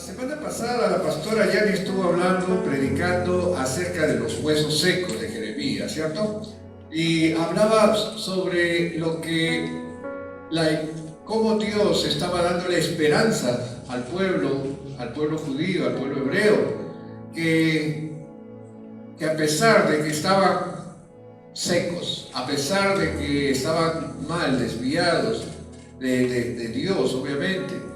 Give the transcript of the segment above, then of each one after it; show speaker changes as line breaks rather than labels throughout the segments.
La semana pasada la pastora Yani estuvo hablando, predicando acerca de los huesos secos de Jeremías, ¿cierto? Y hablaba sobre cómo Dios estaba dándole esperanza al pueblo judío, al pueblo hebreo, que a pesar de que estaban secos, a pesar de que estaban mal, desviados de Dios, obviamente,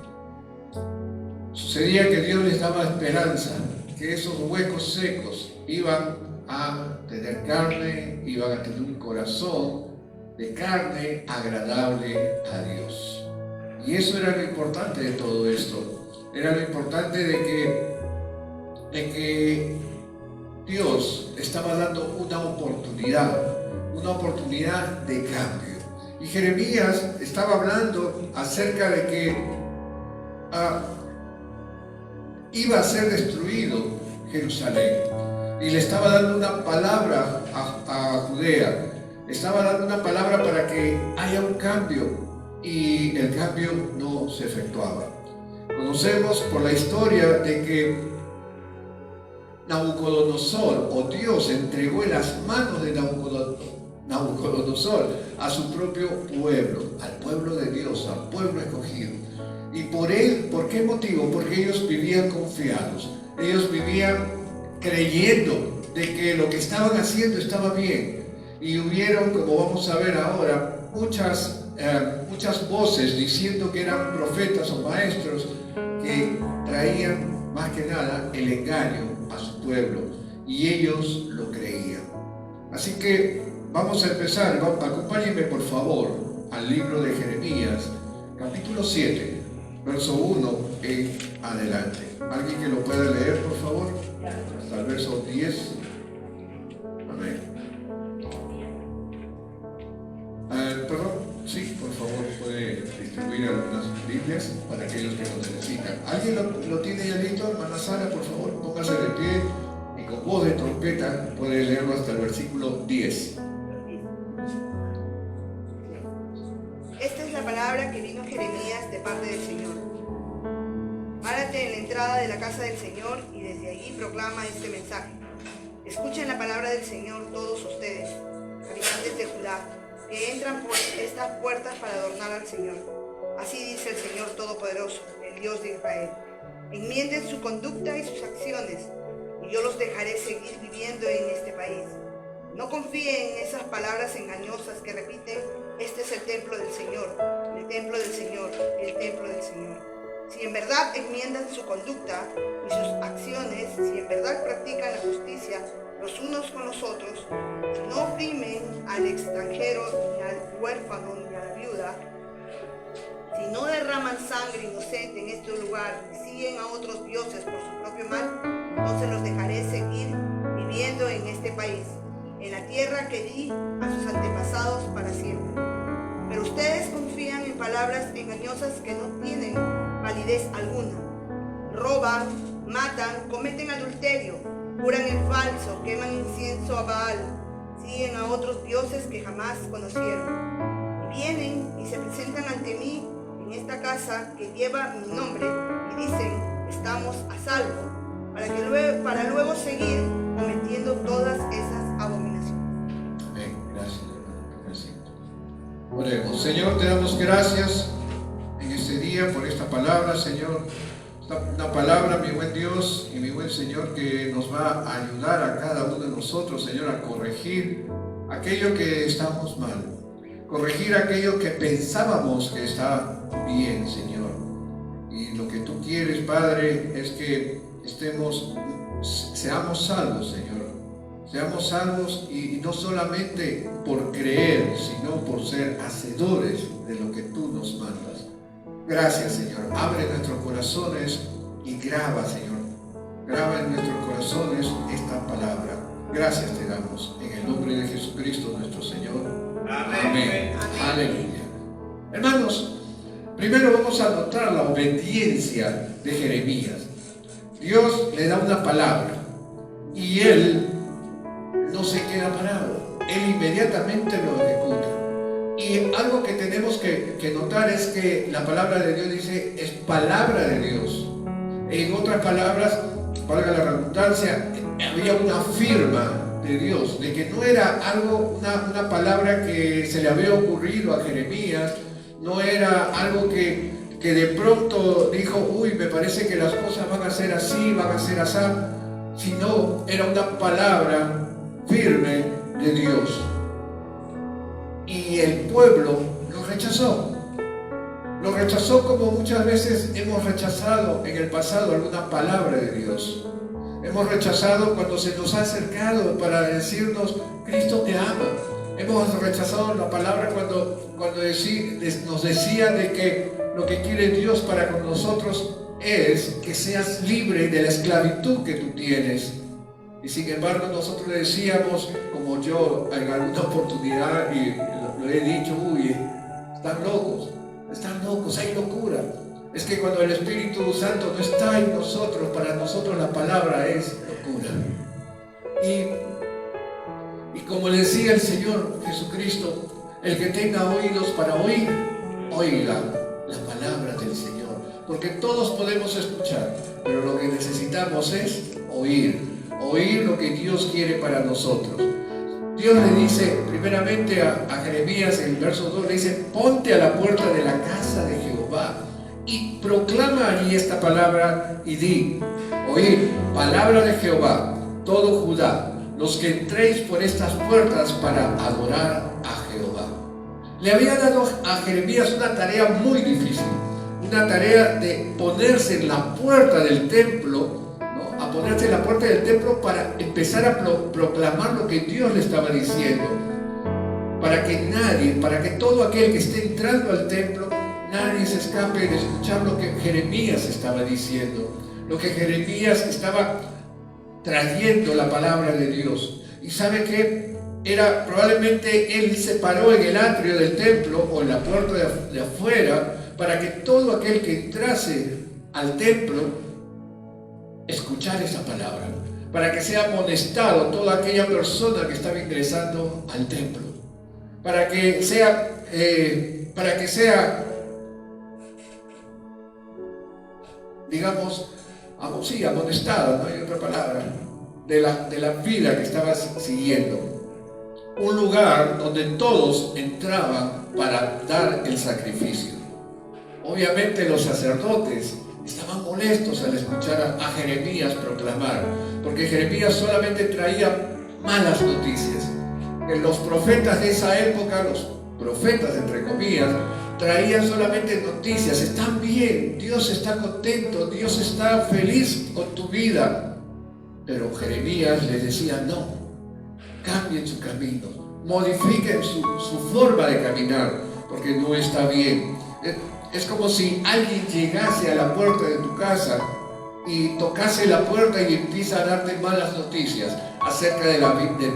sucedía que Dios les daba esperanza, que esos huecos secos iban a tener carne, iban a tener un corazón de carne agradable a Dios. Y eso era lo importante de todo esto. Era lo importante de que Dios estaba dando una oportunidad de cambio. Y Jeremías estaba hablando acerca de que iba a ser destruido Jerusalén, y le estaba dando una palabra a Judea, estaba dando una palabra para que haya un cambio, y el cambio no se efectuaba. Conocemos por la historia de que Nabucodonosor, o Dios, entregó en las manos de Nabucodonosor a su propio pueblo, al pueblo de Dios, al pueblo escogido. ¿Y por qué motivo? Porque ellos vivían confiados, ellos vivían creyendo de que lo que estaban haciendo estaba bien. Y hubieron, como vamos a ver ahora, muchas voces diciendo que eran profetas o maestros que traían más que nada el engaño a su pueblo, y ellos lo creían. Así que vamos a empezar. Acompáñenme por favor al libro de Jeremías, capítulo 7, verso 1 en adelante. ¿Alguien que lo pueda leer, por favor? Hasta el verso 10. Amén. Perdón, sí, por favor, puede distribuir algunas Biblias para aquellos que lo necesitan. ¿Alguien lo tiene ya listo? Hermana Sara, por favor, póngase de pie y con voz de trompeta puede leerlo hasta el versículo 10.
Esta es la palabra que vino a Jeremías de parte del Señor. Párate en la entrada de la casa del Señor y desde allí proclama este mensaje. Escuchen la palabra del Señor todos ustedes, habitantes de Judá, que entran por estas puertas para adornar al Señor. Así dice el Señor Todopoderoso, el Dios de Israel. Enmienden su conducta y sus acciones, y yo los dejaré seguir viviendo en este país. No confíen en esas palabras engañosas que repiten: este es el templo del Señor, el templo del Señor, el templo del Señor. Si en verdad enmiendan su conducta y sus acciones, si en verdad practican la justicia los unos con los otros, si no oprimen al extranjero, ni al huérfano, ni a la viuda, si no derraman sangre inocente en este lugar, ni siguen a otros dioses por su propio mal, entonces los dejaré seguir viviendo en este país, en la tierra que di a sus antepasados para siempre. Pero ustedes confían en palabras engañosas que no tienen validez alguna. Roban, matan, cometen adulterio, juran en falso, queman incienso a Baal, siguen a otros dioses que jamás conocieron. Y vienen y se presentan ante mí en esta casa que lleva mi nombre y dicen: estamos a salvo, para luego seguir cometiendo todas esas abominaciones.
Amén. Gracias, hermano. Gracias. Oremos. Señor, te damos gracias en este día por esta palabra, Señor. Una palabra, mi buen Dios y mi buen Señor, que nos va a ayudar a cada uno de nosotros, Señor, a corregir aquello que estamos mal, corregir aquello que pensábamos que está bien, Señor. Y lo que tú quieres, Padre, es que seamos salvos, Señor. Seamos salvos, y no solamente por creer, sino por ser hacedores de lo que tú nos mandas. Gracias, Señor. Abre nuestros corazones y graba, Señor. Graba en nuestros corazones esta palabra. Gracias te damos en el nombre de Jesucristo nuestro Señor. Amén. Amén. Aleluya. Hermanos, primero vamos a notar la obediencia de Jeremías. Dios le da una palabra y él no se queda parado. Él inmediatamente lo ejecuta. Y algo que tenemos que notar es que la palabra de Dios dice, es palabra de Dios. En otras palabras, valga la redundancia, había una firma de Dios, de que no era algo, una palabra que se le había ocurrido a Jeremías, no era algo que de pronto dijo, uy, me parece que las cosas van a ser así, van a ser así, sino era una palabra firme de Dios. Y el pueblo lo rechazó. Lo rechazó como muchas veces hemos rechazado en el pasado alguna palabra de Dios. Hemos rechazado cuando se nos ha acercado para decirnos, Cristo te ama. Hemos rechazado la palabra cuando nos decía de que lo que quiere Dios para con nosotros es que seas libre de la esclavitud que tú tienes. Y sin embargo nosotros le decíamos, como yo en alguna oportunidad, y lo he dicho, uy, están locos, hay locura. Es que cuando el Espíritu Santo no está en nosotros, para nosotros la palabra es locura. Y como le decía el Señor Jesucristo, el que tenga oídos para oír, oiga la palabra del Señor. Porque todos podemos escuchar, pero lo que necesitamos es oír lo que Dios quiere para nosotros. Dios le dice primeramente a Jeremías en el verso 2, le dice, ponte a la puerta de la casa de Jehová y proclama allí esta palabra y di, oíd, palabra de Jehová, todo Judá, los que entréis por estas puertas para adorar a Jehová. Le había dado a Jeremías una tarea muy difícil, una tarea de ponerse en la puerta del templo, a ponerse en la puerta del templo para empezar a proclamar lo que Dios le estaba diciendo, para que todo aquel que esté entrando al templo, nadie se escape de escuchar lo que Jeremías estaba diciendo, lo que Jeremías estaba trayendo, la palabra de Dios. Y sabe que probablemente él se paró en el atrio del templo o en la puerta de afuera para que todo aquel que entrase al templo escuchar esa palabra, para que sea amonestado toda aquella persona que estaba ingresando al templo, para que sea digamos, amonestada, no hay otra palabra, de la vida que estaba siguiendo. Un lugar donde todos entraban para dar el sacrificio. Obviamente los sacerdotes estaban molestos al escuchar a Jeremías proclamar, porque Jeremías solamente traía malas noticias. Los profetas de esa época, los profetas entre comillas, traían solamente noticias. Están bien, Dios está contento, Dios está feliz con tu vida. Pero Jeremías les decía, no, cambien su camino, modifiquen su forma de caminar, porque no está bien. Es como si alguien llegase a la puerta de tu casa y tocase la puerta y empieza a darte malas noticias acerca de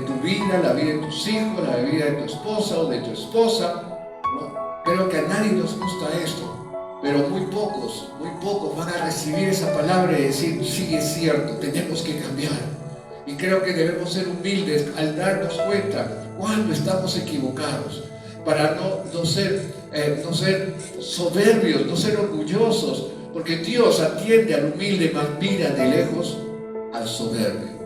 tu vida, la vida de tus hijos, la vida de tu esposa o de tu esposa. ¿No? Creo que a nadie nos gusta esto, pero muy pocos van a recibir esa palabra y decir, sí, es cierto, tenemos que cambiar. Y creo que debemos ser humildes al darnos cuenta cuando estamos equivocados, para no ser soberbios, no ser orgullosos, porque Dios atiende al humilde, mas mira de lejos al soberbio.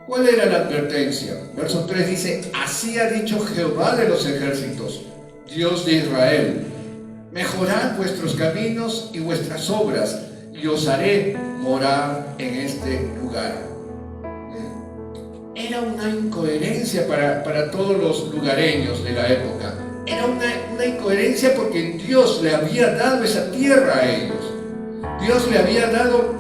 ¿Cuál era la advertencia? Verso 3 dice, así ha dicho Jehová de los ejércitos, Dios de Israel, mejorad vuestros caminos y vuestras obras, y os haré morar en este lugar. Era una incoherencia para todos los lugareños de la época. Era una incoherencia porque Dios le había dado esa tierra a ellos. Dios le había dado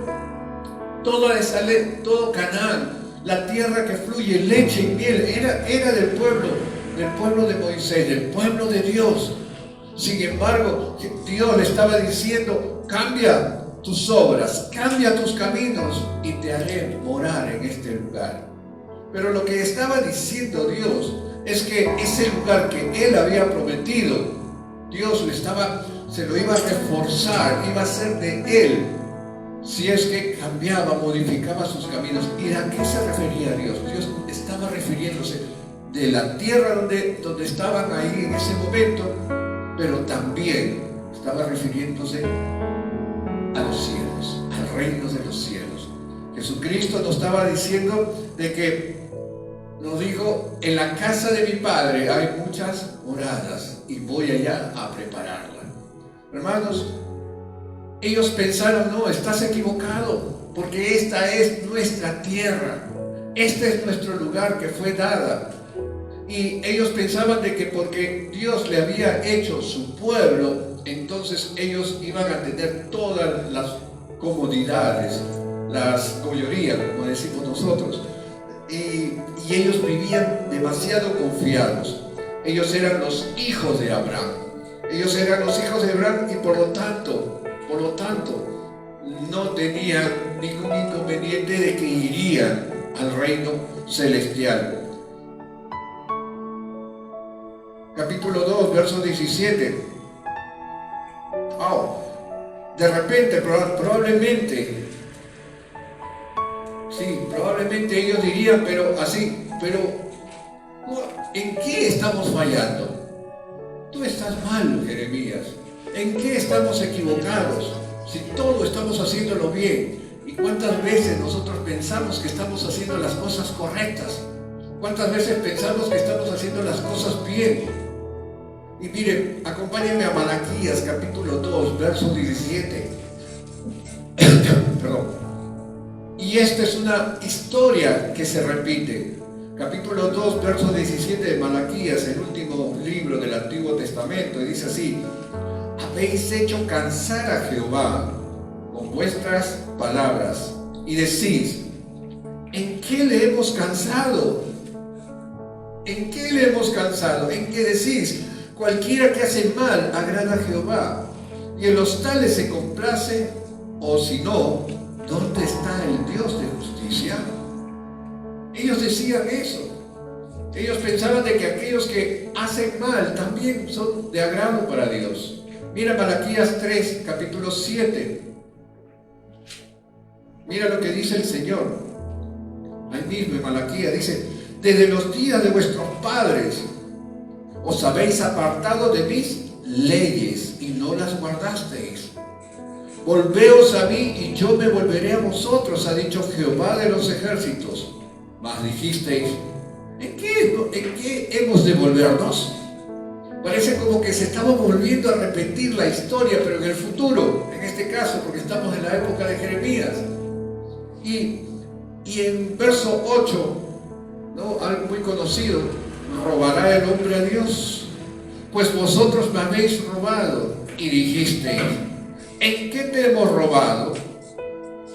todo Canaán, la tierra que fluye leche y miel. Era del pueblo de Moisés, del pueblo de Dios. Sin embargo, Dios le estaba diciendo, cambia tus obras, cambia tus caminos y te haré morar en este lugar. Pero lo que estaba diciendo Dios es que ese lugar que Él había prometido, Dios se lo iba a reforzar, iba a ser de Él, si es que cambiaba, modificaba sus caminos. ¿Y a qué se refería Dios? Dios estaba refiriéndose de la tierra donde estaban ahí en ese momento, pero también estaba refiriéndose a los cielos, al reino de los cielos. Jesucristo nos estaba diciendo de que nos dijo: en la casa de mi Padre hay muchas moradas y voy allá a prepararla. Hermanos, ellos pensaron: no, estás equivocado, porque esta es nuestra tierra, este es nuestro lugar que fue dada. Y ellos pensaban de que porque Dios le había hecho su pueblo, entonces ellos iban a tener todas las comodidades, las gollerías, como decimos nosotros. Y ellos vivían demasiado confiados. Ellos eran los hijos de Abraham. Ellos eran los hijos de Abraham y por lo tanto, no tenían ningún inconveniente de que irían al reino celestial. Capítulo 2, verso 17. De repente, probablemente ellos dirían, pero ¿en qué estamos fallando? Tú estás mal, Jeremías. ¿En qué estamos equivocados? Si todo estamos haciéndolo bien. ¿Y cuántas veces nosotros pensamos que estamos haciendo las cosas correctas? ¿Cuántas veces pensamos que estamos haciendo las cosas bien? Y miren, acompáñenme a Malaquías capítulo 2, verso 17. Perdón. Y esta es una historia que se repite. Capítulo 2, verso 17 de Malaquías, el último libro del Antiguo Testamento, y dice así: habéis hecho cansar a Jehová con vuestras palabras, y decís: ¿en qué le hemos cansado? ¿En qué le hemos cansado? ¿En qué decís? Cualquiera que hace mal agrada a Jehová, y en los tales se complace, o si no, ¿dónde está el Dios de justicia? Ellos decían eso. Ellos pensaban de que aquellos que hacen mal también son de agrado para Dios. Mira Malaquías 3, capítulo 7. Mira lo que dice el Señor. Ahí mismo en Malaquías dice: desde los días de vuestros padres os habéis apartado de mis leyes y no las guardasteis. Volveos a mí y yo me volveré a vosotros, ha dicho Jehová de los ejércitos. Mas dijisteis: ¿en qué hemos de volvernos? Parece como que se estaba volviendo a repetir la historia, pero en el futuro, en este caso, porque estamos en la época de Jeremías. Y en verso 8, ¿no? Algo muy conocido: ¿robará el hombre a Dios? Pues vosotros me habéis robado. Y dijisteis: ¿en qué te hemos robado?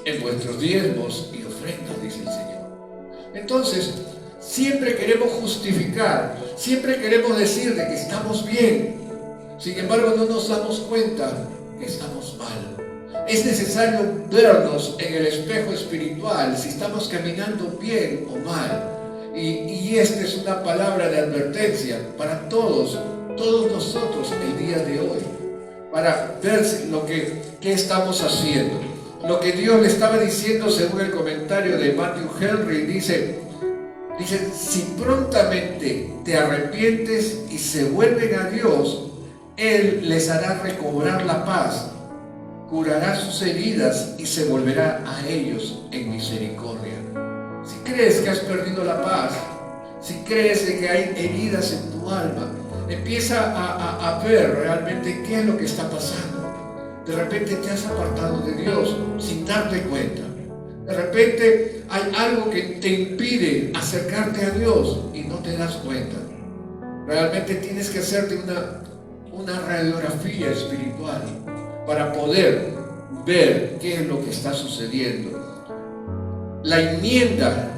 En vuestros diezmos y ofrendas, dice el Señor. Entonces, siempre queremos justificar, siempre queremos decir de que estamos bien. Sin embargo, no nos damos cuenta que estamos mal. Es necesario vernos en el espejo espiritual si estamos caminando bien o mal. Y esta es una palabra de advertencia para todos nosotros el día de hoy, para ver qué estamos haciendo. Lo que Dios le estaba diciendo, según el comentario de Matthew Henry, dice: si prontamente te arrepientes y se vuelven a Dios, Él les hará recobrar la paz, curará sus heridas y se volverá a ellos en misericordia. Si crees que has perdido la paz, si crees que hay heridas en tu alma, empieza a ver realmente qué es lo que está pasando. De repente te has apartado de Dios sin darte cuenta. De repente hay algo que te impide acercarte a Dios y no te das cuenta. Realmente tienes que hacerte una radiografía espiritual para poder ver qué es lo que está sucediendo. La enmienda,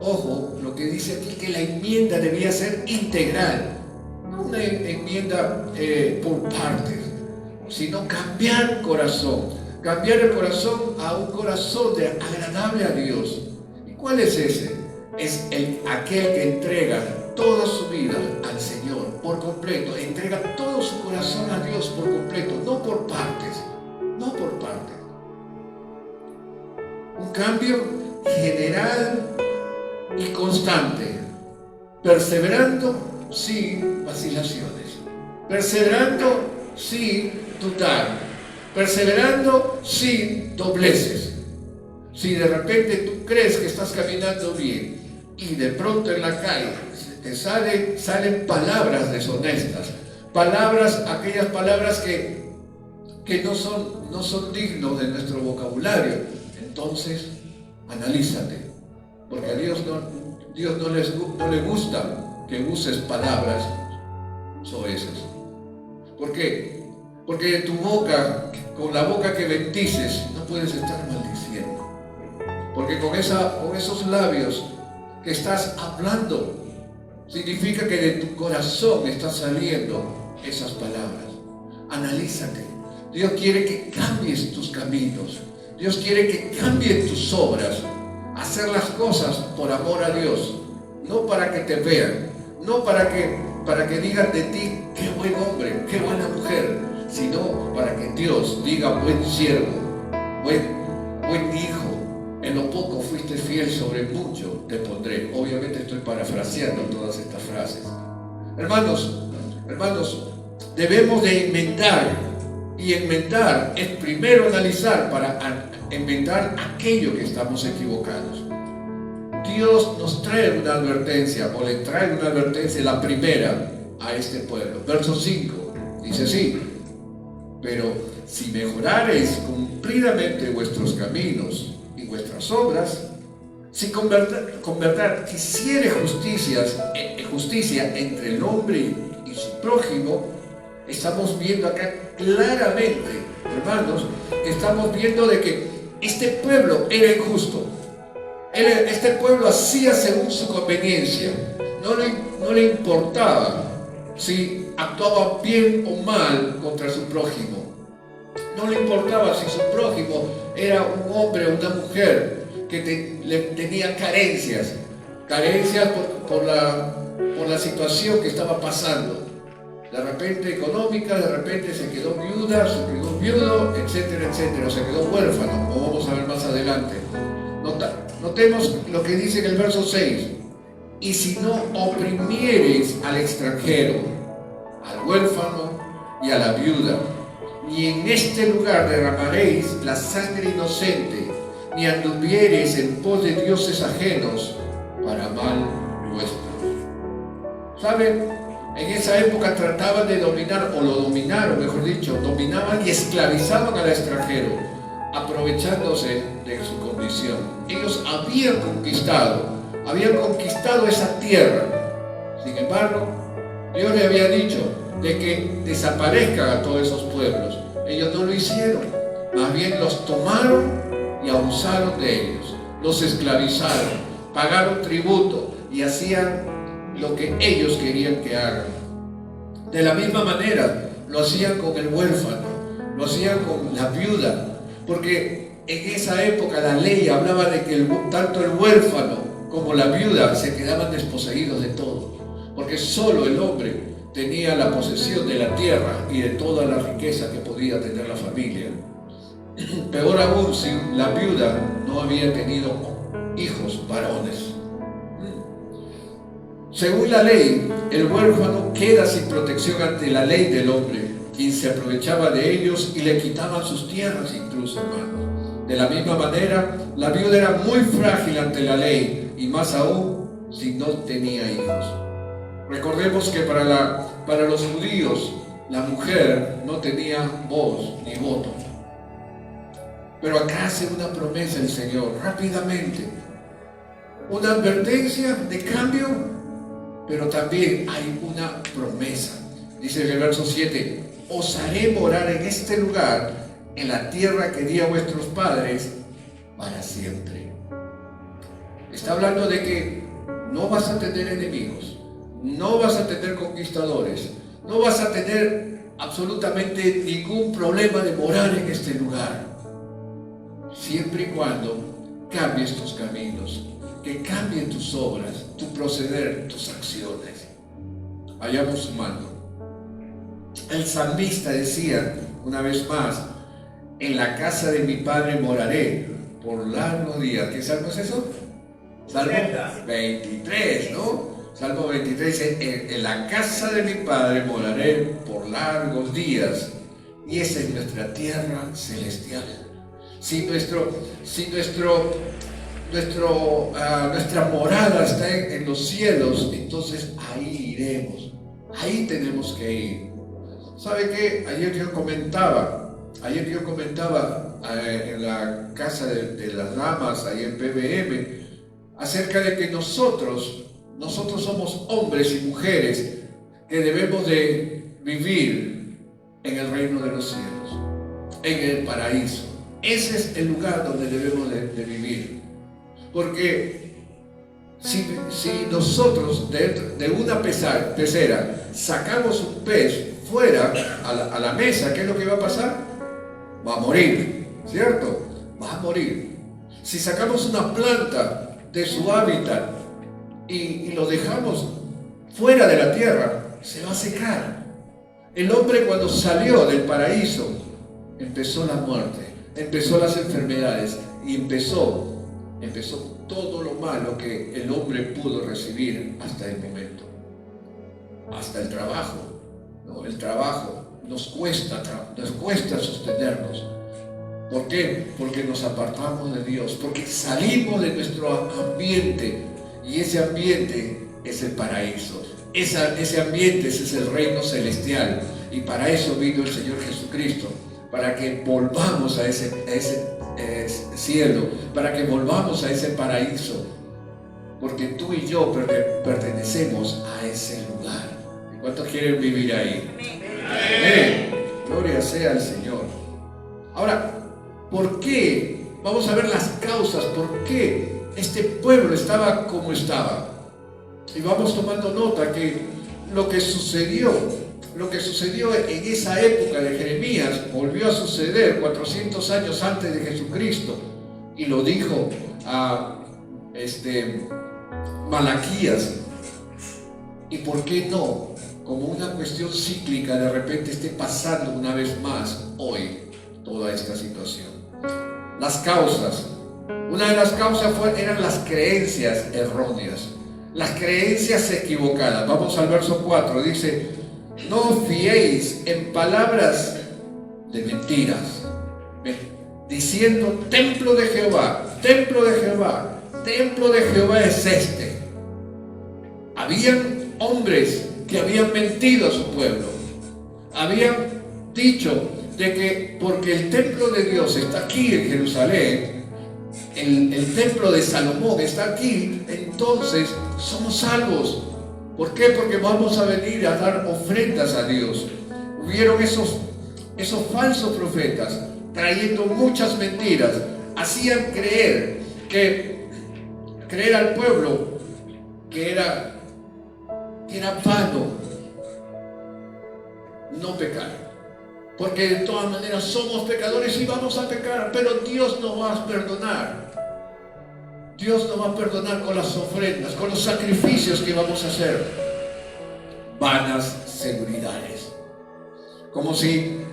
ojo, lo que dice aquí, que la enmienda debía ser integral, no una enmienda por partes, sino cambiar el corazón a un corazón agradable a Dios. ¿Y cuál es ese? Es aquel que entrega toda su vida al Señor por completo, entrega todo su corazón a Dios por completo, no por partes. Un cambio general y constante, perseverando sin vacilaciones, perseverando sin dudar, perseverando sin dobleces. Si de repente tú crees que estás caminando bien y de pronto en la calle te salen palabras deshonestas, aquellas palabras que no son dignos de nuestro vocabulario, entonces analízate, porque a Dios no le gusta que uses palabras soeces. ¿Por qué? Porque de tu boca, con la boca que bendices, no puedes estar maldiciendo. Porque con esos labios que estás hablando, significa que de tu corazón están saliendo esas palabras. Analízate. Dios quiere que cambies tus caminos. Dios quiere que cambies tus obras. Hacer las cosas por amor a Dios. No para que te vean. No para que digan de ti, qué buen hombre, qué buena mujer. Sino para que Dios diga, buen siervo, buen hijo. En lo poco fuiste fiel, sobre mucho te pondré. Obviamente estoy parafraseando todas estas frases. Hermanos, debemos de inventar. Y inventar es primero analizar para inventar aquello que estamos equivocados. Dios nos trae una advertencia, o le trae una advertencia, la primera, a este pueblo. Verso 5, dice así: pero si mejorareis cumplidamente vuestros caminos y vuestras obras, si con verdad quisiere justicia entre el hombre y su prójimo. Estamos viendo acá claramente, hermanos, estamos viendo de que este pueblo era injusto. Este pueblo hacía según su conveniencia. No le importaba si actuaba bien o mal contra su prójimo. No le importaba si su prójimo era un hombre o una mujer que tenía carencias por la situación que estaba pasando. De repente económica, de repente se quedó viuda, se quedó viudo, etcétera, etcétera, o se quedó huérfano, como vamos a ver más adelante. Notemos lo que dice en el verso 6: y si no oprimiereis al extranjero, al huérfano y a la viuda, ni en este lugar derramaréis la sangre inocente, ni anduviereis en pos de dioses ajenos para mal vuestro. ¿Saben? En esa época trataban de dominar, o lo dominaron, mejor dicho, dominaban y esclavizaban al extranjero, aprovechándose de su condición. Ellos habían conquistado esa tierra. Sin embargo, Dios le había dicho de que desaparezcan a todos esos pueblos. Ellos no lo hicieron, más bien los tomaron y abusaron de ellos, los esclavizaron, pagaron tributo y hacían lo que ellos querían que hagan. De la misma manera lo hacían con el huérfano, lo hacían con la viuda, porque en esa época la ley hablaba de que tanto el huérfano como la viuda se quedaban desposeídos de todo, porque solo el hombre tenía la posesión de la tierra y de toda la riqueza que podía tener la familia. Peor aún si la viuda no había tenido hijos varones. Según la ley, el huérfano queda sin protección ante la ley del hombre, quien se aprovechaba de ellos y le quitaban sus tierras incluso, hermanos. De la misma manera, la viuda era muy frágil ante la ley, y más aún si no tenía hijos. Recordemos que para los judíos, la mujer no tenía voz ni voto. Pero acá hace una promesa el Señor, rápidamente. Una advertencia de cambio, pero también hay una promesa. Dice en el verso 7: os haré morar en este lugar, en la tierra que di a vuestros padres para siempre. Está hablando de que no vas a tener enemigos, no vas a tener conquistadores, no vas a tener absolutamente ningún problema de morar en este lugar, siempre y cuando cambies tus caminos, que cambien tus obras, tu proceder, tus acciones. Vayamos sumando. El salmista decía una vez más: en la casa de mi padre moraré por largos días. ¿Qué salmo es eso? Salmo 23, ¿no? Salmo 23 dice: en la casa de mi padre moraré por largos días. Y esa es nuestra tierra celestial. si nuestra morada está en los cielos, entonces ahí iremos, ahí tenemos que ir. ¿Sabe qué? Ayer yo comentaba en la casa de las damas, ahí en PBM, acerca de que nosotros somos hombres y mujeres que debemos de vivir en el reino de los cielos, en el paraíso. Ese es el lugar donde debemos de vivir. Porque si nosotros de una pecera sacamos un pez fuera a la mesa, ¿qué es lo que va a pasar? Va a morir, ¿cierto? Va a morir. Si sacamos una planta de su hábitat y lo dejamos fuera de la tierra, se va a secar. El hombre, cuando salió del paraíso, empezó la muerte, empezó las enfermedades y empezó todo lo malo que el hombre pudo recibir hasta el momento. Hasta el trabajo, ¿no? El trabajo nos cuesta sostenernos. ¿Por qué? Porque nos apartamos de Dios, porque salimos de nuestro ambiente, y ese ambiente es el paraíso. Ese ambiente es el reino celestial, y para eso vino el Señor Jesucristo, para que volvamos a ese cielo, para que volvamos a ese paraíso, porque tú y yo pertenecemos a ese lugar. ¿Cuántos quieren vivir ahí? Amén. Gloria sea al Señor. Ahora, ¿por qué? Vamos a ver las causas, ¿por qué este pueblo estaba como estaba? Y vamos tomando nota que lo que sucedió en esa época de Jeremías volvió a suceder 400 años antes de Jesucristo, y lo dijo a Malaquías. ¿Y por qué no? Como una cuestión cíclica, de repente esté pasando una vez más hoy toda esta situación. Las causas. Una de las causas eran las creencias erróneas, las creencias equivocadas. Vamos al verso 4, dice: no os fiéis en palabras de mentiras, diciendo templo de Jehová, templo de Jehová, templo de Jehová es este. Habían hombres que habían mentido a su pueblo, habían dicho de que porque el templo de Dios está aquí en Jerusalén, el templo de Salomón está aquí, entonces somos salvos. ¿Por qué? Porque vamos a venir a dar ofrendas a Dios. Hubieron esos falsos profetas trayendo muchas mentiras, hacían creer al pueblo que era vano no pecar, porque de todas maneras somos pecadores y vamos a pecar, pero Dios nos va a perdonar. Dios nos va a perdonar con las ofrendas, con los sacrificios que vamos a hacer. Vanas seguridades. Como si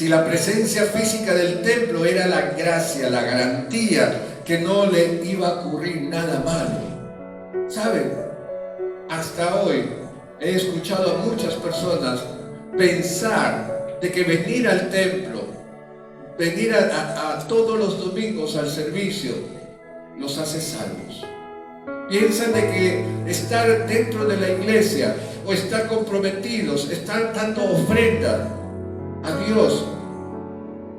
la presencia física del templo era la gracia, la garantía que no le iba a ocurrir nada malo. ¿Saben? Hasta hoy he escuchado a muchas personas pensar de que venir al templo, venir a todos los domingos al servicio, los hace salvos. Piensan de que estar dentro de la iglesia o estar comprometidos, estar dando ofrenda a Dios,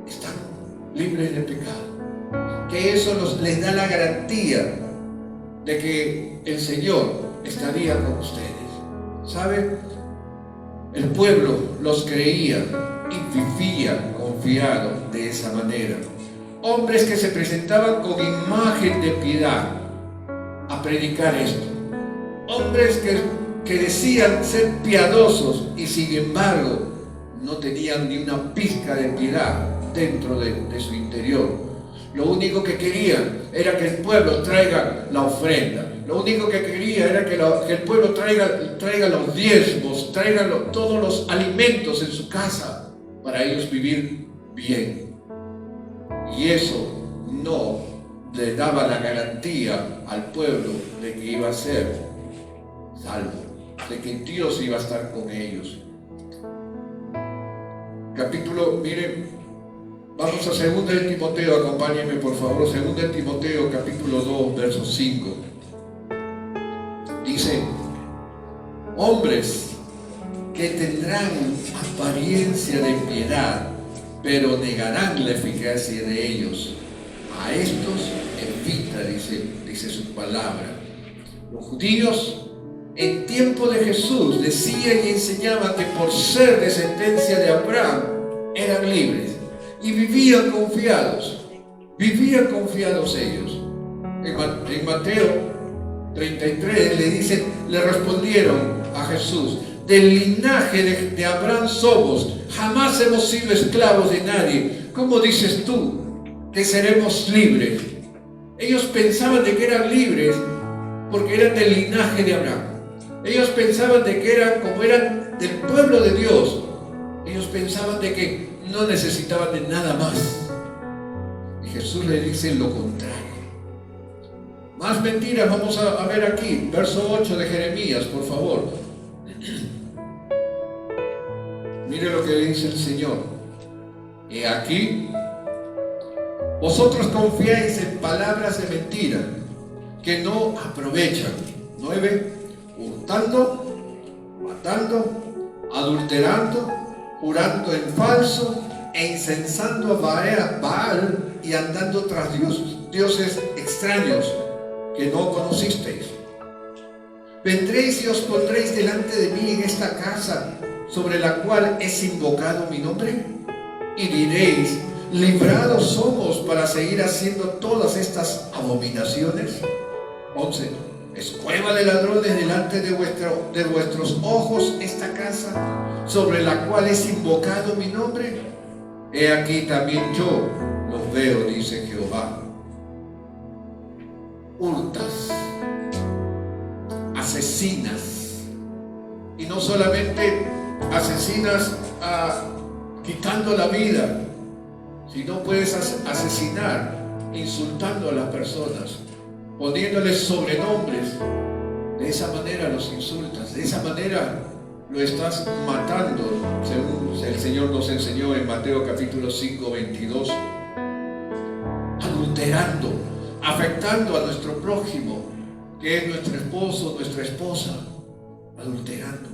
están libres de pecado. Que eso les da la garantía de que el Señor estaría con ustedes. ¿Saben? El pueblo los creía y vivía confiado de esa manera. Hombres que se presentaban con imagen de piedad a predicar esto. Hombres que decían ser piadosos y sin embargo no tenían ni una pizca de piedad dentro de su interior. Lo único que querían era que el pueblo traiga la ofrenda. Lo único que quería era que el pueblo traiga los diezmos, traiga todos los alimentos en su casa para ellos vivir bien. Y eso no le daba la garantía al pueblo de que iba a ser salvo, de que Dios iba a estar con ellos. Miren, Vamos a 2 de Timoteo, acompáñenme por favor, 2 de Timoteo capítulo 2, verso 5. Dice, hombres que tendrán apariencia de piedad, pero negarán la eficacia de ellos. A estos evita, dice su palabra. Los judíos en tiempo de Jesús decían y enseñaban que por ser descendencia de Abraham eran libres y vivían confiados ellos. En Mateo 33 le respondieron a Jesús, del linaje de Abraham somos, jamás hemos sido esclavos de nadie. ¿Cómo dices tú que seremos libres? Ellos pensaban de que eran libres porque eran del linaje de Abraham. Ellos pensaban de que como eran del pueblo de Dios, ellos pensaban de que no necesitaban de nada más. Y Jesús le dice lo contrario. Más mentiras vamos a ver aquí, verso 8 de Jeremías, por favor. Mire lo que le dice el Señor. He aquí, vosotros confiáis en palabras de mentira que no aprovechan. 9. Hurtando, matando, adulterando, jurando en falso e incensando a Baal y andando tras dioses extraños que no conocisteis. Vendréis y os pondréis delante de mí en esta casa sobre la cual es invocado mi nombre, y diréis, librados somos para seguir haciendo todas estas abominaciones. 11. Es cueva de ladrones delante de vuestros ojos esta casa sobre la cual es invocado mi nombre. He aquí también yo los veo, dice Jehová. Hurtas, asesinas, y no solamente asesinas quitando la vida, sino puedes asesinar insultando a las personas, poniéndoles sobrenombres. De esa manera los insultas, de esa manera lo estás matando, según el Señor nos enseñó en Mateo capítulo 5, 22. Adulterando, afectando a nuestro prójimo, que es nuestro esposo, nuestra esposa. Adulterando,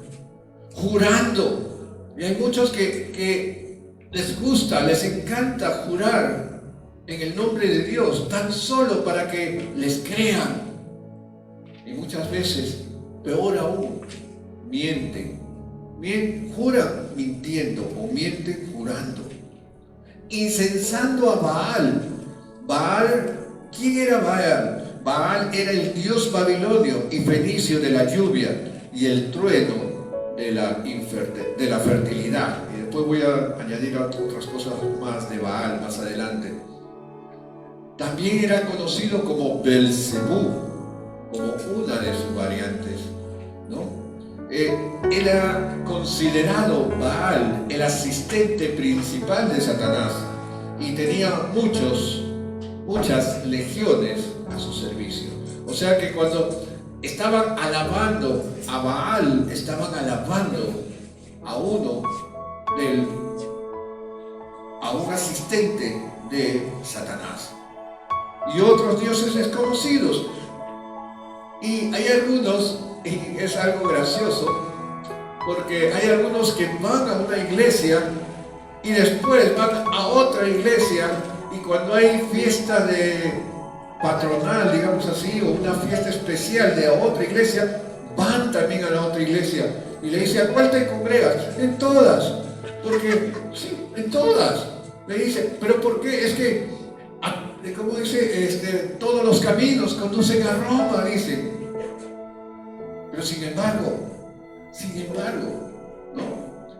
jurando. Y hay muchos que les gusta, les encanta jurar en el nombre de Dios, tan solo para que les crean. Y muchas veces, peor aún, mienten. Juran mintiendo o mienten jurando. Incensando a Baal. Baal, ¿quién era Baal? Baal era el dios babilonio y fenicio de la lluvia y el trueno de la fertilidad. Y después voy a añadir otras cosas más de Baal más adelante. También era conocido como Belcebú, como una de sus variantes, ¿no? Era considerado Baal el asistente principal de Satanás y tenía muchas legiones a su servicio. O sea que cuando estaban alabando a Baal, estaban alabando a un asistente de Satanás y otros dioses desconocidos. Y hay algunos, y es algo gracioso, porque hay algunos que van a una iglesia y después van a otra iglesia, y cuando hay fiesta de patronal, digamos así, o una fiesta especial de otra iglesia, van también a la otra iglesia y le dicen, ¿a cuál te congregas? En todas, porque sí, en todas. Le dice, ¿pero por qué? Es que, como dice, todos los caminos conducen a Roma, dice. Pero sin embargo, no,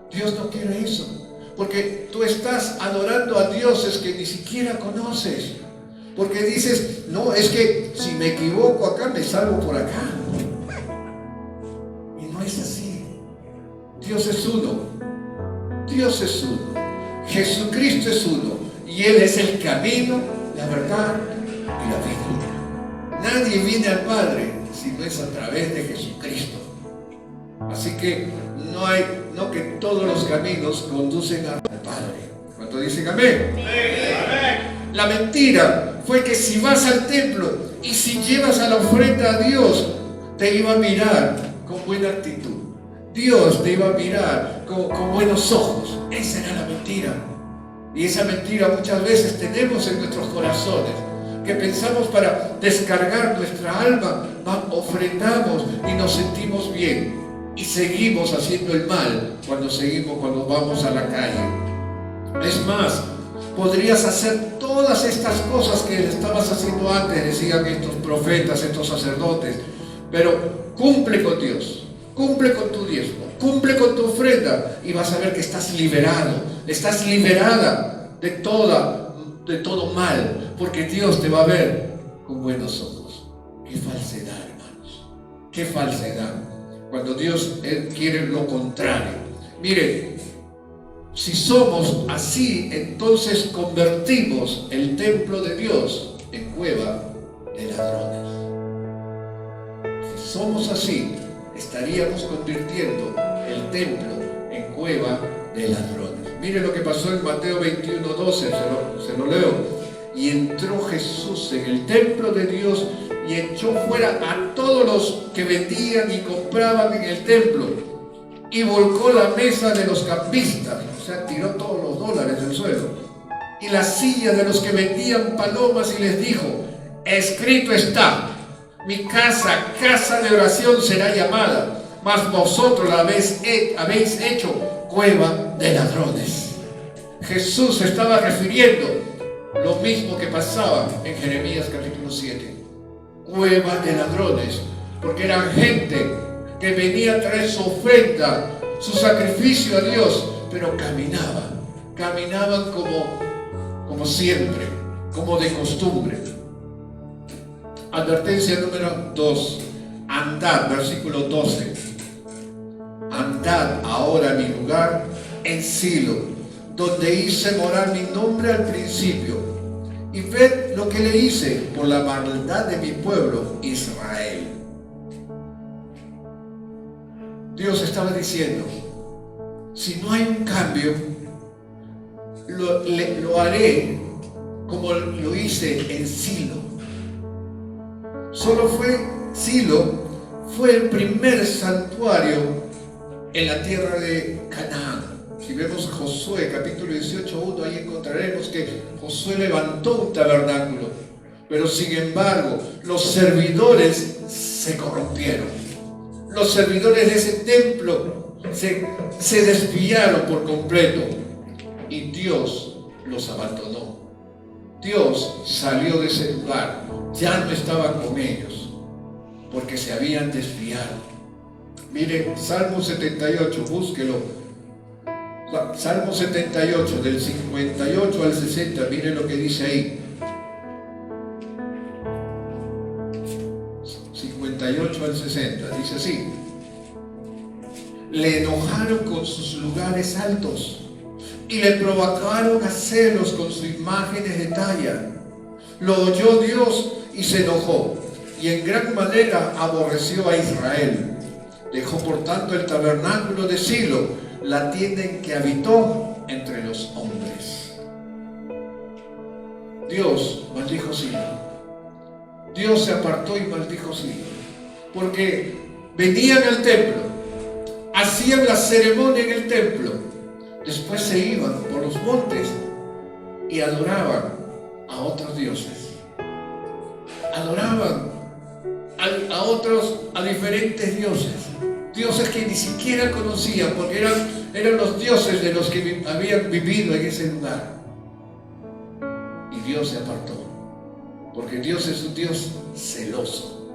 Dios no quiere eso, porque tú estás adorando a dioses que ni siquiera conoces, porque dices, no, es que si me equivoco acá, me salvo por acá. Y no es así. Dios es uno, Jesucristo es uno, y Él es el camino, la verdad y la vida. Nadie viene al Padre si no es a través de Jesucristo. Así que no que todos los caminos conducen al Padre. ¿Cuántos dicen amén? La mentira fue que si vas al templo y si llevas a la ofrenda a Dios, te iba a mirar con buena actitud. Dios te iba a mirar con buenos ojos. Esa era la mentira. Y esa mentira muchas veces tenemos en nuestros corazones, que pensamos para descargar nuestra alma, ofrendamos y nos sentimos bien. Y seguimos haciendo el mal cuando vamos a la calle. Es más, podrías hacer todas estas cosas que estabas haciendo antes, decían estos profetas, estos sacerdotes, pero cumple con Dios, cumple con tu diezmo, cumple con tu ofrenda y vas a ver que estás liberado, estás liberada de todo mal, porque Dios te va a ver con buenos ojos. ¡Qué falsedad, hermanos! ¡Qué falsedad! Cuando Dios quiere lo contrario. Mire, si somos así, entonces convertimos el templo de Dios en cueva de ladrones. Si somos así, estaríamos convirtiendo el templo en cueva de ladrones. Mire lo que pasó en Mateo 21:12, se lo leo. Y entró Jesús en el templo de Dios y echó fuera a todos los que vendían y compraban en el templo, y volcó la mesa de los campistas, o sea, tiró todos los dólares del suelo, y las sillas de los que vendían palomas, y les dijo: escrito está, mi casa, casa de oración será llamada, mas vosotros la habéis hecho cueva de ladrones. Jesús se estaba refiriendo lo mismo que pasaba en Jeremías capítulo 7. Cueva de ladrones, porque eran gente que venía a traer su ofrenda, su sacrificio a Dios, pero caminaban como siempre, como de costumbre. Advertencia número 2. Andad, versículo 12. Andad ahora a mi lugar en Silo, donde hice morar mi nombre al principio, y ved lo que le hice por la maldad de mi pueblo Israel. Dios estaba diciendo: si no hay un cambio, lo haré como lo hice en Silo. Silo fue el primer santuario en la tierra de Canaán. Si vemos Josué capítulo 18:1, ahí encontraremos que Josué levantó un tabernáculo, pero sin embargo los servidores se corrompieron. Los servidores de ese templo se desviaron por completo y Dios los abandonó. Dios salió de ese lugar, ya no estaba con ellos porque se habían desviado. Mire, Salmo 78, búsquelo. Salmo 78, del 58 al 60, mire lo que dice ahí. 58 al 60, dice así: le enojaron con sus lugares altos y le provocaron a celos con sus imágenes de talla. Lo oyó Dios y se enojó, y en gran manera aborreció a Israel. Dejó por tanto el tabernáculo de Silo, la tienda en que habitó entre los hombres. Dios maldijo Silo. Dios se apartó y maldijo Silo, porque venían al templo, hacían la ceremonia en el templo, después se iban por los montes y adoraban a otros dioses, adoraban a diferentes dioses que ni siquiera conocían, porque eran los dioses de los que habían vivido en ese lugar. Y Dios se apartó, porque Dios es un Dios celoso.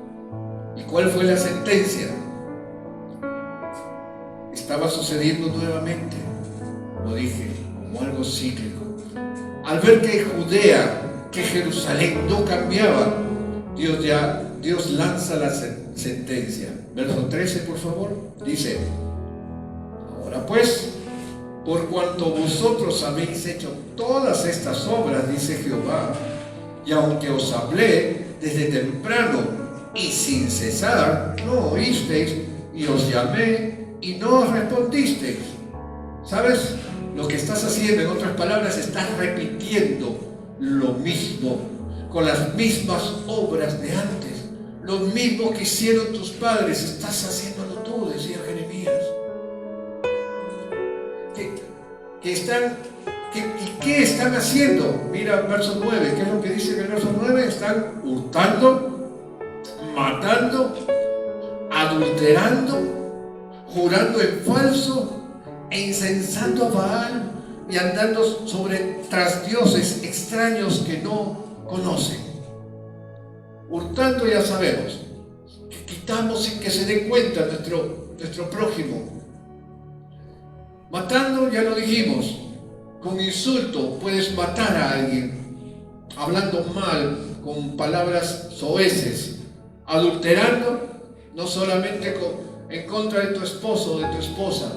¿Y cuál fue la sentencia? Estaba sucediendo nuevamente, lo dije, como algo cíclico. Al ver que Judea, que Jerusalén no cambiaba, Dios lanza la sentencia. Verso 13, por favor, dice: ahora pues, por cuanto vosotros habéis hecho todas estas obras, dice Jehová, y aunque os hablé desde temprano y sin cesar, no oísteis, y os llamé y no os respondisteis. ¿Sabes Lo que estás haciendo, en otras palabras, estás repitiendo lo mismo, con las mismas obras de antes. Lo mismo que hicieron tus padres, estás haciéndolo tú, decía Jeremías. ¿Qué están haciendo? Mira el verso 9, ¿qué es lo que dice en el verso 9? Están hurtando, matando, adulterando, jurando en falso e incensando a Baal y andando tras dioses extraños que no conocen. Hurtando, ya sabemos, que quitamos sin que se dé cuenta nuestro prójimo. Matando, ya lo dijimos, con insulto puedes matar a alguien, hablando mal, con palabras soeces. Adulterando, no solamente en contra de tu esposo o de tu esposa,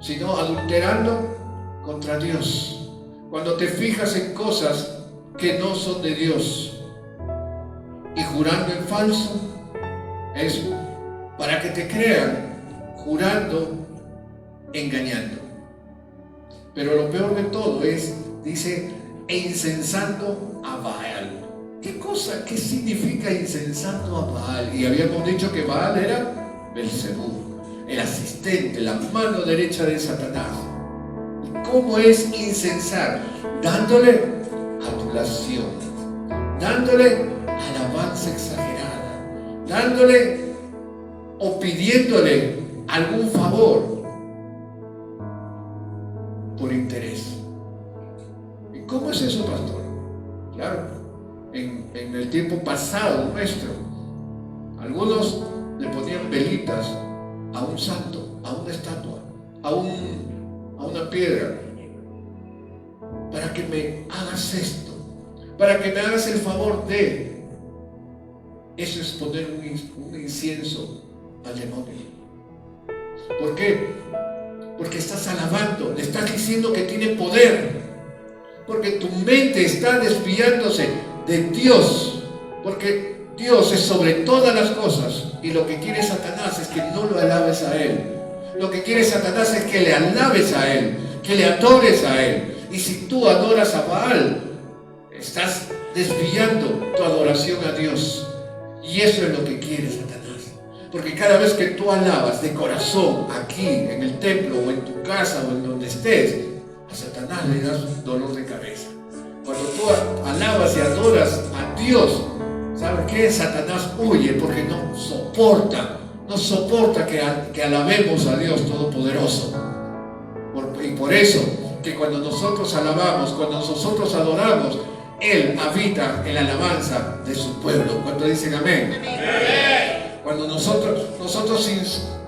sino adulterando contra Dios. Cuando te fijas en cosas que no son de Dios. Y jurando en falso es para que te crean, jurando, engañando. Pero lo peor de todo es, dice, e incensando a Baal. ¿Qué significa incensando a Baal? Y habíamos dicho que Baal era Belzebú, el asistente, la mano derecha de Satanás. ¿Y cómo es incensar? Dándole adulación, dándole alabanza exagerada, dándole o pidiéndole algún favor por interés. ¿Y cómo es eso, pastor? Claro, en el tiempo pasado nuestro, algunos le ponían velitas a un santo, a una estatua, a una piedra, para que me hagas esto, para que me hagas el favor de. Eso es poner un incienso al demonio. ¿Por qué? Porque estás alabando, le estás diciendo que tiene poder, porque tu mente está desviándose de Dios, porque Dios es sobre todas las cosas, y lo que quiere Satanás es que no lo alabes a Él. Lo que quiere Satanás es que le alabes a Él, que le adores a Él. Y si tú adoras a Baal, estás desviando tu adoración a Dios. Y eso es lo que quiere Satanás. Porque cada vez que tú alabas de corazón, aquí en el templo o en tu casa o en donde estés, a Satanás le das dolor de cabeza. Cuando tú alabas y adoras a Dios, ¿sabes qué? Satanás huye porque no soporta que alabemos a Dios Todopoderoso. Y por eso, que cuando nosotros alabamos, cuando nosotros adoramos, Él habita en la alabanza de su pueblo. ¿Cuántos dicen amén? Amén. Cuando nosotros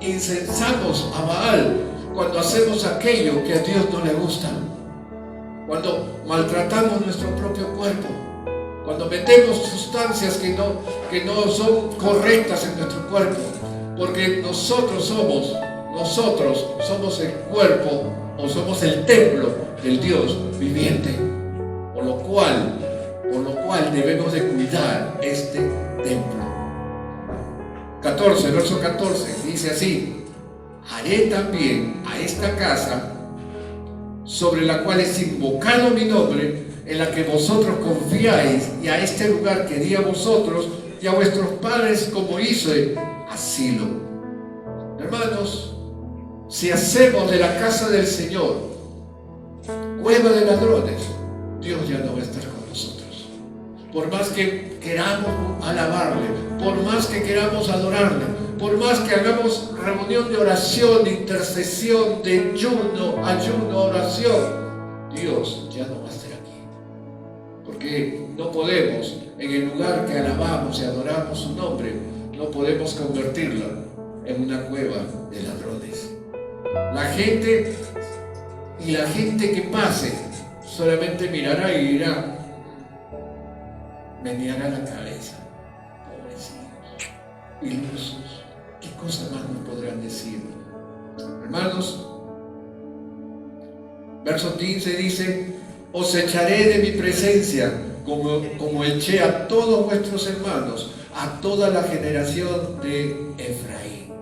incensamos a Baal, cuando hacemos aquello que a Dios no le gusta, cuando maltratamos nuestro propio cuerpo, cuando metemos sustancias que no son correctas en nuestro cuerpo, porque nosotros somos el cuerpo o somos el templo del Dios viviente, por lo cual debemos de cuidar este templo. 14, verso 14, dice así: haré también a esta casa sobre la cual es invocado mi nombre, en la que vosotros confiáis, y a este lugar que di a vosotros y a vuestros padres como hice asilo. Hermanos, si hacemos de la casa del Señor cueva de ladrones, Dios ya no va a estar con nosotros. Por más que queramos alabarle, por más que queramos adorarle, por más que hagamos reunión de oración, de intercesión, de ayuno, oración, Dios ya no va a estar aquí. Porque no podemos, en el lugar que alabamos y adoramos su nombre, no podemos convertirlo en una cueva de ladrones. La gente que pase solamente mirará y dirá, meneará la cabeza. Pobrecitos, ilusos, ¿qué cosa más nos podrán decir? Hermanos, verso 15 dice: os echaré de mi presencia como eché a todos vuestros hermanos, a toda la generación de Efraín.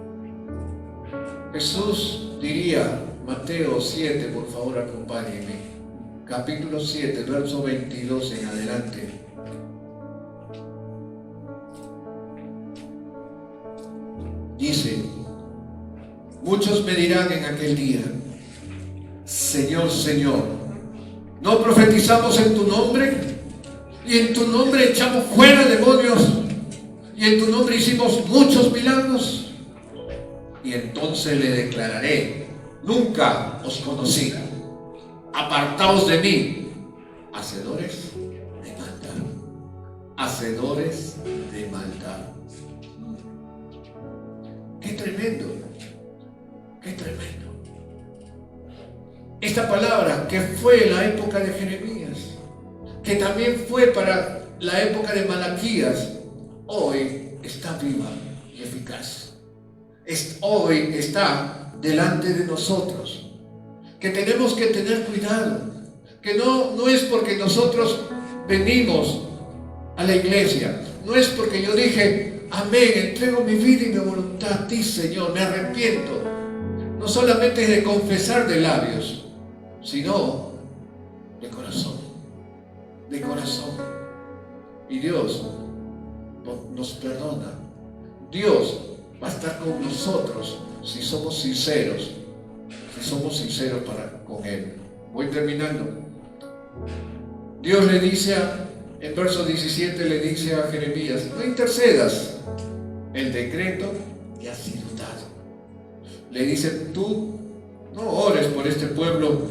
Jesús diría Mateo 7, por favor, acompáñenme. Capítulo 7, verso 22 en adelante. Dice: muchos me dirán en aquel día: Señor, Señor, ¿no profetizamos en tu nombre? Y en tu nombre echamos fuera demonios, y en tu nombre hicimos muchos milagros. Y entonces le declararé: nunca os conocí, apartaos de mí, hacedores de maldad, hacedores de maldad. Qué tremendo, qué tremendo. Esta palabra que fue la época de Jeremías, que también fue para la época de Malaquías, hoy está viva y eficaz. Hoy está delante de nosotros, que tenemos que tener cuidado, que no es porque nosotros venimos a la iglesia, no es porque yo dije: amén, entrego mi vida y mi voluntad a ti, Señor, me arrepiento. No solamente es de confesar de labios, sino de corazón, de corazón. Y Dios nos perdona. Dios va a estar con nosotros si somos sinceros, con Él. Voy terminando. Dios le dice en verso 17, le dice a Jeremías: no intercedas, el decreto ya ha sido dado. Le dice: tú no ores por este pueblo,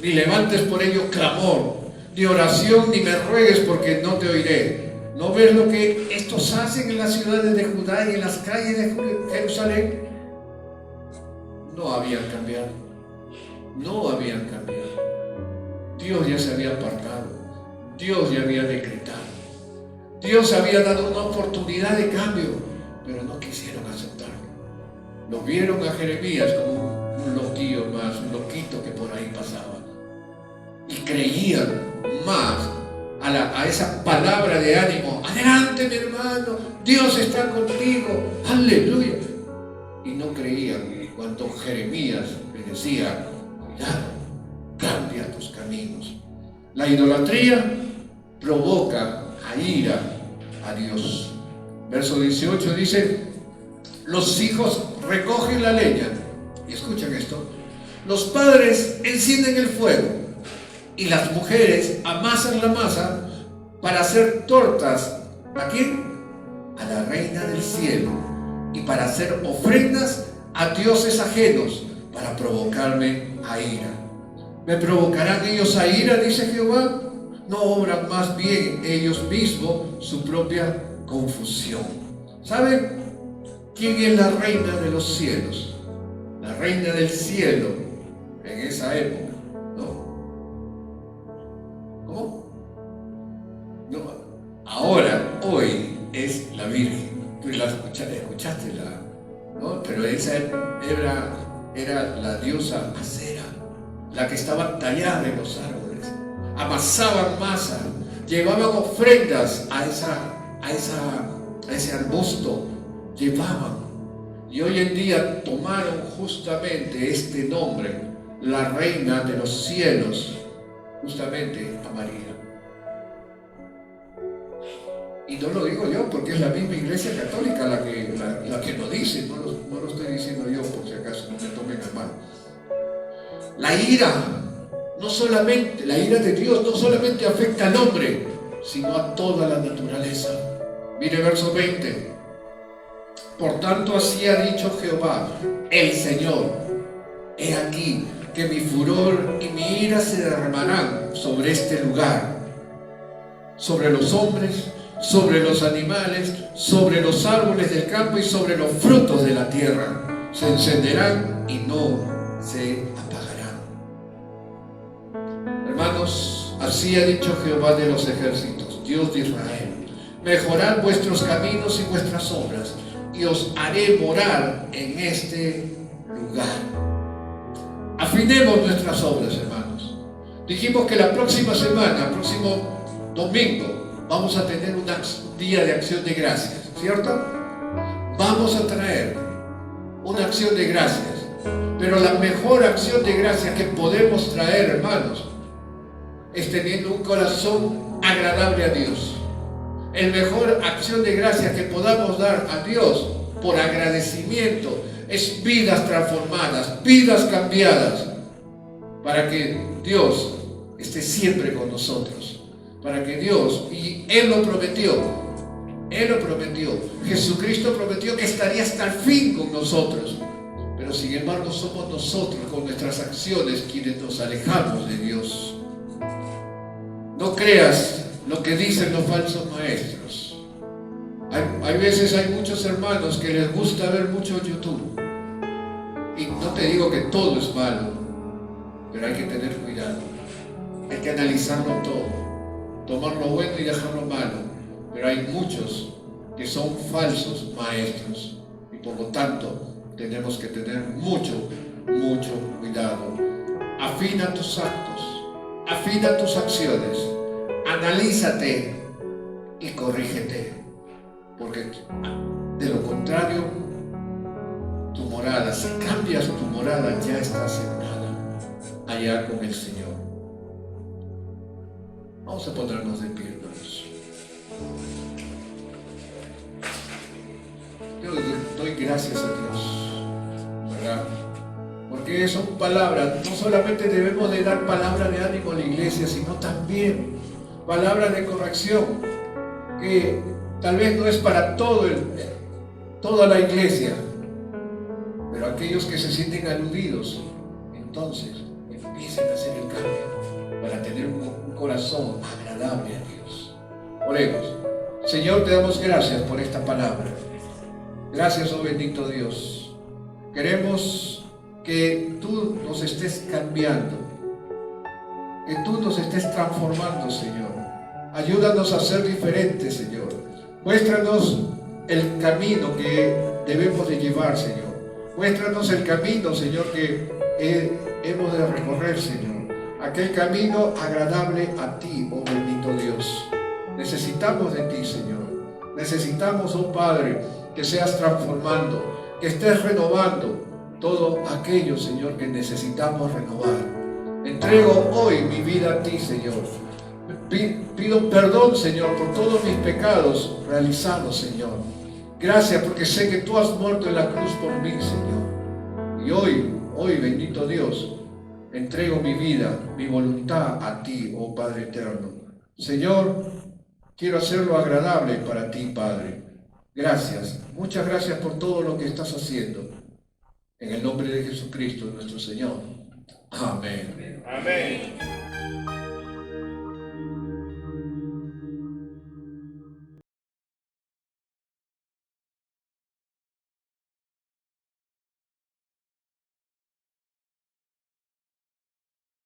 ni levantes por ellos clamor, ni oración, ni me ruegues, porque no te oiré. ¿No ves lo que estos hacen en las ciudades de Judá y en las calles de Jerusalén? No habían cambiado. No habían cambiado. Dios ya se había apartado. Dios ya había decretado. Dios había dado una oportunidad de cambio, pero no quisieron aceptarlo. Lo vieron a Jeremías como un loquillo más, un loquito que por ahí pasaba. Y creían más a esa palabra de ánimo: adelante, mi hermano, Dios está contigo, aleluya. Y no creían cuando Jeremías le decía: cuidado, cambia tus caminos. La idolatría provoca a ira a Dios. Verso 18 dice: los hijos recogen la leña, y escuchen esto, los padres encienden el fuego, y las mujeres amasan la masa para hacer tortas. ¿A quién? A la reina del cielo, y para hacer ofrendas a dioses ajenos, para provocarme a ira. ¿Me provocarán ellos a ira?, dice Jehová. ¿No obran más bien ellos mismos su propia confusión? ¿Saben quién es la reina de los cielos? La reina del cielo en esa época, ¿no? ¿Cómo? No, ahora, hoy es la Virgen. Tú la escuchaste, ¿no? Pero esa era la diosa Acera, la que estaba tallada en los árboles. Amasaban masa, llevaban ofrendas a ese arbusto, llevaban. Y hoy en día tomaron justamente este nombre, la reina de los cielos, justamente a María. Y no lo digo yo porque es la misma Iglesia Católica la que lo dice, no lo estoy diciendo yo por si acaso no me tomen a mal. La ira de Dios no solamente afecta al hombre, sino a toda la naturaleza. Mire verso 20. Por tanto, así ha dicho Jehová, el Señor: he aquí que mi furor y mi ira se derramarán sobre este lugar, sobre los hombres, sobre los animales, sobre los árboles del campo y sobre los frutos de la tierra. Se encenderán y no se apagarán. Hermanos, así ha dicho Jehová de los ejércitos, Dios de Israel: mejorad vuestros caminos y vuestras obras, y os haré morar en este lugar. Afinemos nuestras obras, hermanos. Dijimos que la próxima semana, próximo domingo, vamos a tener un día de acción de gracias, ¿cierto? Vamos a traer una acción de gracias. Pero la mejor acción de gracia que podemos traer, hermanos, es teniendo un corazón agradable a Dios. El mejor acción de gracia que podamos dar a Dios por agradecimiento es vidas transformadas, vidas cambiadas, para que Dios esté siempre con nosotros, para que Dios, y Él lo prometió, Jesucristo prometió que estaría hasta el fin con nosotros, pero sin embargo somos nosotros con nuestras acciones quienes nos alejamos de Dios. No creas lo que dicen los falsos maestros. Hay veces hay muchos hermanos que les gusta ver mucho YouTube, y no te digo que todo es malo, pero hay que tener cuidado, hay que analizarlo todo, tomar lo bueno y dejar lo malo. Pero hay muchos que son falsos maestros y por lo tanto tenemos que tener mucho cuidado. Afina tus actos, afina tus acciones, analízate y corrígete, porque de lo contrario tu morada, si cambias tu morada, ya está asentada allá con el Señor. Vamos a ponernos de pie, hermanos. Yo doy gracias a Dios, ¿verdad? Porque son palabras, no solamente debemos de dar palabras de ánimo a la iglesia, sino también palabras de corrección, que tal vez no es para toda la iglesia, pero aquellos que se sienten aludidos, entonces empiecen a hacer el cambio para tener un corazón agradable a Dios. Oremos. Señor, te damos gracias por esta palabra. Gracias, oh bendito Dios. Queremos que tú nos estés cambiando, que tú nos estés transformando, Señor. Ayúdanos a ser diferentes, Señor. Muéstranos el camino que debemos de llevar, Señor. Muéstranos el camino, Señor, que hemos de recorrer, Señor. Aquel camino agradable a ti, oh bendito Dios. Necesitamos de ti, Señor. Necesitamos, oh Padre, que seas transformando, que estés renovando todo aquello, Señor, que necesitamos renovar. Entrego hoy mi vida a ti, Señor. Pido perdón, Señor, por todos mis pecados realizados, Señor. Gracias porque sé que tú has muerto en la cruz por mí, Señor. Y hoy, bendito Dios, entrego mi vida, mi voluntad a ti, oh Padre eterno. Señor, quiero hacerlo agradable para ti, Padre. Gracias, muchas gracias por todo lo que estás haciendo. En el nombre de Jesucristo, nuestro Señor. Amén.
Amén.